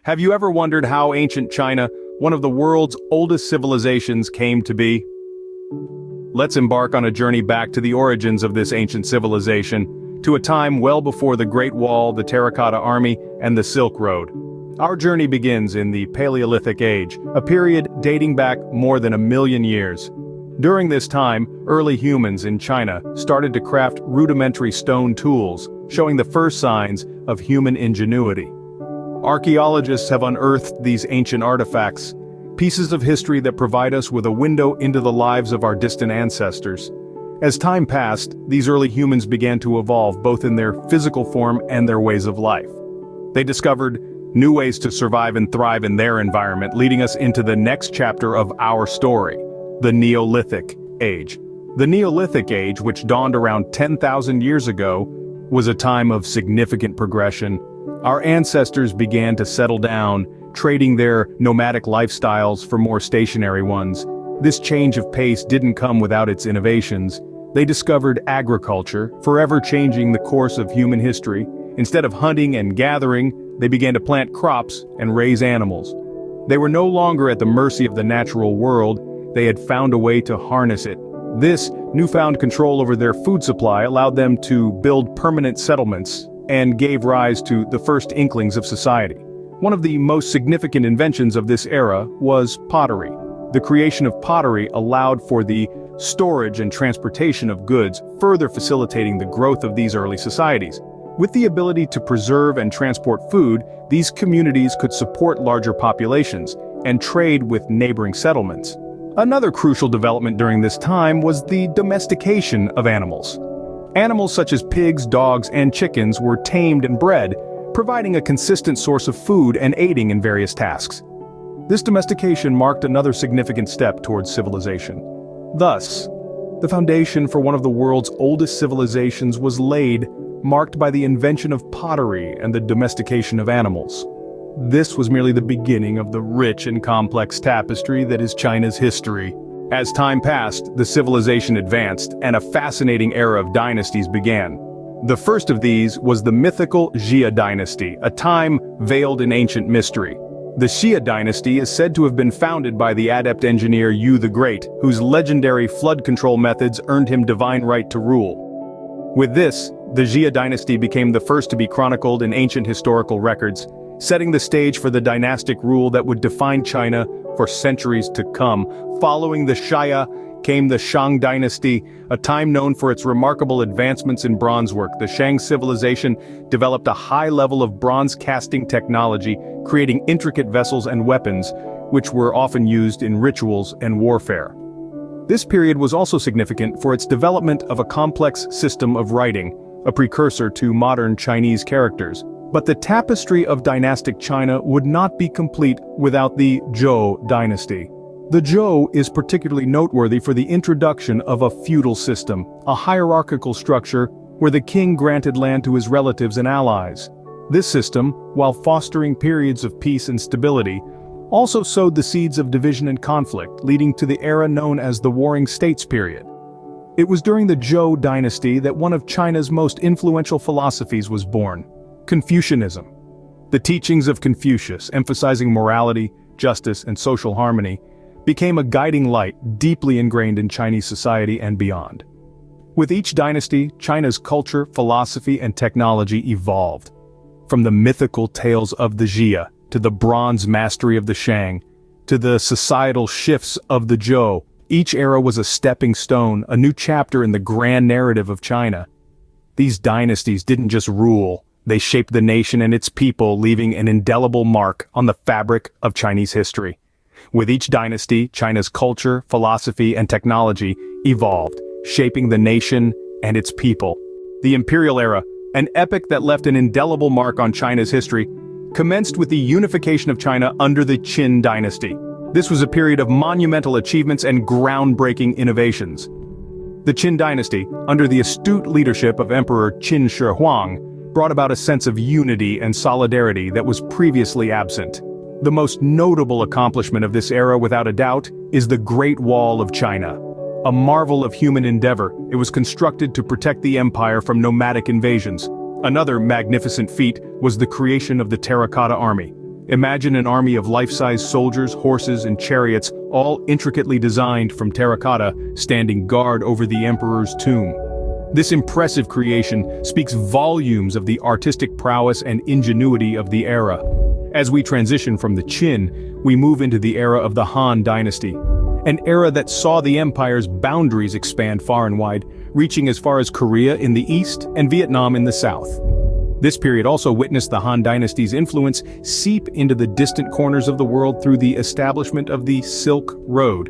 Have you ever wondered how ancient China, one of the world's oldest civilizations, came to be? Let's embark on a journey back to the origins of this ancient civilization, to a time well before the Great Wall, the Terracotta Army, and the Silk Road. Our journey begins in the Paleolithic Age, a period dating back more than 1,000,000 years. During this time, early humans in China started to craft rudimentary stone tools, showing the first signs of human ingenuity. Archaeologists have unearthed these ancient artifacts, pieces of history that provide us with a window into the lives of our distant ancestors. As time passed, these early humans began to evolve both in their physical form and their ways of life. They discovered new ways to survive and thrive in their environment, leading us into the next chapter of our story, the Neolithic Age. The Neolithic Age, which dawned around 10,000 years ago, was a time of significant progression. Our ancestors began to settle down, trading their nomadic lifestyles for more stationary ones. This change of pace didn't come without its innovations. They discovered agriculture, forever changing the course of human history. Instead of hunting and gathering, they began to plant crops and raise animals. They were no longer at the mercy of the natural world. They had found a way to harness it. This newfound control over their food supply allowed them to build permanent settlements and gave rise to the first inklings of society. One of the most significant inventions of this era was pottery. The creation of pottery allowed for the storage and transportation of goods, further facilitating the growth of these early societies. With the ability to preserve and transport food, these communities could support larger populations and trade with neighboring settlements. Another crucial development during this time was the domestication of animals. Animals such as pigs, dogs, and chickens were tamed and bred, providing a consistent source of food and aiding in various tasks. This domestication marked another significant step towards civilization. Thus, the foundation for one of the world's oldest civilizations was laid, marked by the invention of pottery and the domestication of animals. This was merely the beginning of the rich and complex tapestry that is China's history. As time passed, the civilization advanced, and a fascinating era of dynasties began. The first of these was the mythical Xia dynasty, a time veiled in ancient mystery. The Xia dynasty is said to have been founded by the adept engineer Yu the Great, whose legendary flood control methods earned him divine right to rule. With this, the Xia dynasty became the first to be chronicled in ancient historical records, setting the stage for the dynastic rule that would define China for centuries to come. Following the Xia came the Shang dynasty, a time known for its remarkable advancements in bronze work. The Shang civilization developed a high level of bronze casting technology, creating intricate vessels and weapons, which were often used in rituals and warfare. This period was also significant for its development of a complex system of writing, a precursor to modern Chinese characters. But the tapestry of dynastic China would not be complete without the Zhou dynasty. The Zhou is particularly noteworthy for the introduction of a feudal system, a hierarchical structure where the king granted land to his relatives and allies. This system, while fostering periods of peace and stability, also sowed the seeds of division and conflict, leading to the era known as the Warring States period. It was during the Zhou dynasty that one of China's most influential philosophies was born: Confucianism. The teachings of Confucius, emphasizing morality, justice, and social harmony, became a guiding light deeply ingrained in Chinese society and beyond. With each dynasty, China's culture, philosophy, and technology evolved. From the mythical tales of the Xia, to the bronze mastery of the Shang, to the societal shifts of the Zhou, each era was a stepping stone, a new chapter in the grand narrative of China. These dynasties didn't just rule, they shaped the nation and its people, leaving an indelible mark on the fabric of Chinese history. With each dynasty, China's culture, philosophy, and technology evolved, shaping the nation and its people. The imperial era, an epoch that left an indelible mark on China's history, commenced with the unification of China under the Qin dynasty. This was a period of monumental achievements and groundbreaking innovations. The Qin dynasty, under the astute leadership of Emperor Qin Shi Huang, brought about a sense of unity and solidarity that was previously absent. The most notable accomplishment of this era, without a doubt, is the Great Wall of China. A marvel of human endeavor, it was constructed to protect the empire from nomadic invasions. Another magnificent feat was the creation of the Terracotta Army. Imagine an army of life-size soldiers, horses, and chariots, all intricately designed from terracotta, standing guard over the emperor's tomb. This impressive creation speaks volumes of the artistic prowess and ingenuity of the era. As we transition from the Qin, we move into the era of the Han Dynasty, an era that saw the empire's boundaries expand far and wide, reaching as far as Korea in the east and Vietnam in the south. This period also witnessed the Han Dynasty's influence seep into the distant corners of the world through the establishment of the Silk Road.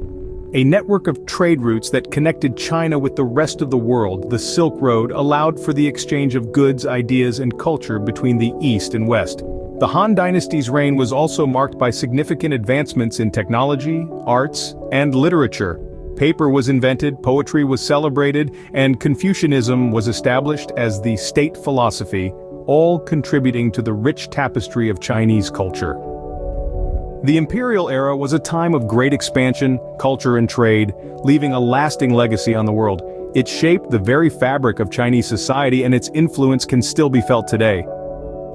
A network of trade routes that connected China with the rest of the world, the Silk Road allowed for the exchange of goods, ideas, and culture between the East and West. The Han Dynasty's reign was also marked by significant advancements in technology, arts, and literature. Paper was invented, poetry was celebrated, and Confucianism was established as the state philosophy, all contributing to the rich tapestry of Chinese culture. The imperial era was a time of great expansion, culture, and trade, leaving a lasting legacy on the world. It shaped the very fabric of Chinese society, and its influence can still be felt today.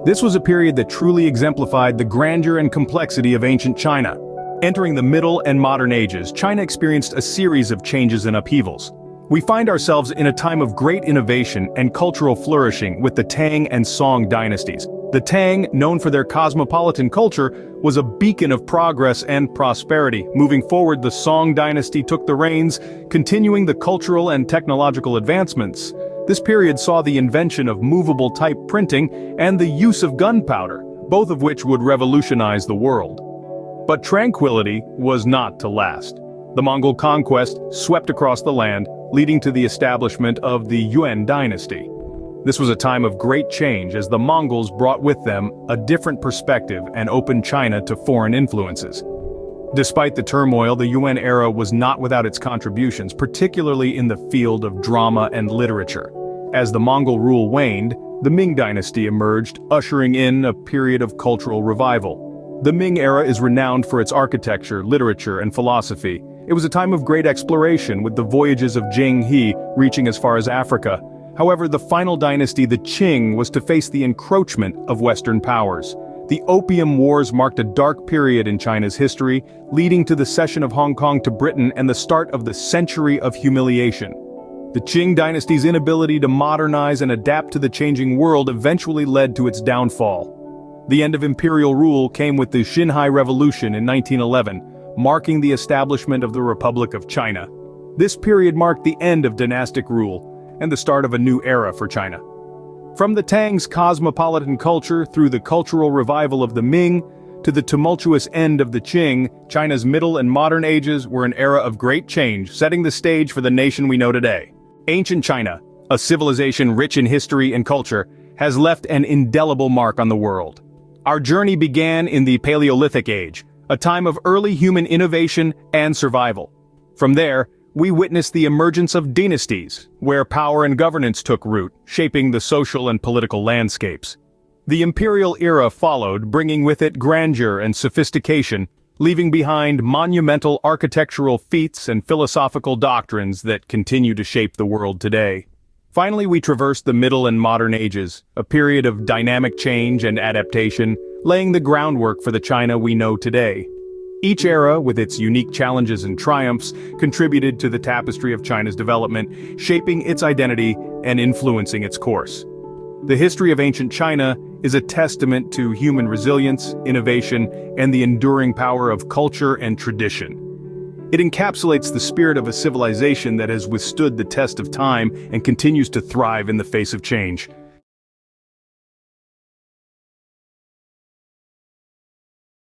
This was a period that truly exemplified the grandeur and complexity of ancient China. Entering the Middle and Modern Ages, China experienced a series of changes and upheavals. We find ourselves in a time of great innovation and cultural flourishing with the Tang and Song dynasties. The Tang, known for their cosmopolitan culture, was a beacon of progress and prosperity. Moving forward, the Song dynasty took the reins, continuing the cultural and technological advancements. This period saw the invention of movable type printing and the use of gunpowder, both of which would revolutionize the world. But tranquility was not to last. The Mongol conquest swept across the land, leading to the establishment of the Yuan dynasty. This was a time of great change as the Mongols brought with them a different perspective and opened China to foreign influences. Despite the turmoil, the Yuan era was not without its contributions, particularly in the field of drama and literature. As the Mongol rule waned, the Ming dynasty emerged, ushering in a period of cultural revival. The Ming era is renowned for its architecture, literature, and philosophy. It was a time of great exploration, with the voyages of Zheng He reaching as far as Africa. However, the final dynasty, the Qing, was to face the encroachment of Western powers. The Opium Wars marked a dark period in China's history, leading to the cession of Hong Kong to Britain and the start of the Century of Humiliation. The Qing dynasty's inability to modernize and adapt to the changing world eventually led to its downfall. The end of imperial rule came with the Xinhai Revolution in 1911, marking the establishment of the Republic of China. This period marked the end of dynastic rule and the start of a new era for China. From the Tang's cosmopolitan culture through the cultural revival of the Ming to the tumultuous end of the Qing, China's Middle and Modern Ages were an era of great change, setting the stage for the nation we know today. Ancient China, a civilization rich in history and culture, has left an indelible mark on the world. Our journey began in the Paleolithic Age, a time of early human innovation and survival. From there, we witnessed the emergence of dynasties, where power and governance took root, shaping the social and political landscapes. The imperial era followed, bringing with it grandeur and sophistication, leaving behind monumental architectural feats and philosophical doctrines that continue to shape the world today. Finally, we traversed the Middle and Modern Ages, a period of dynamic change and adaptation, laying the groundwork for the China we know today. Each era, with its unique challenges and triumphs, contributed to the tapestry of China's development, shaping its identity and influencing its course. The history of ancient China is a testament to human resilience, innovation, and the enduring power of culture and tradition. It encapsulates the spirit of a civilization that has withstood the test of time and continues to thrive in the face of change.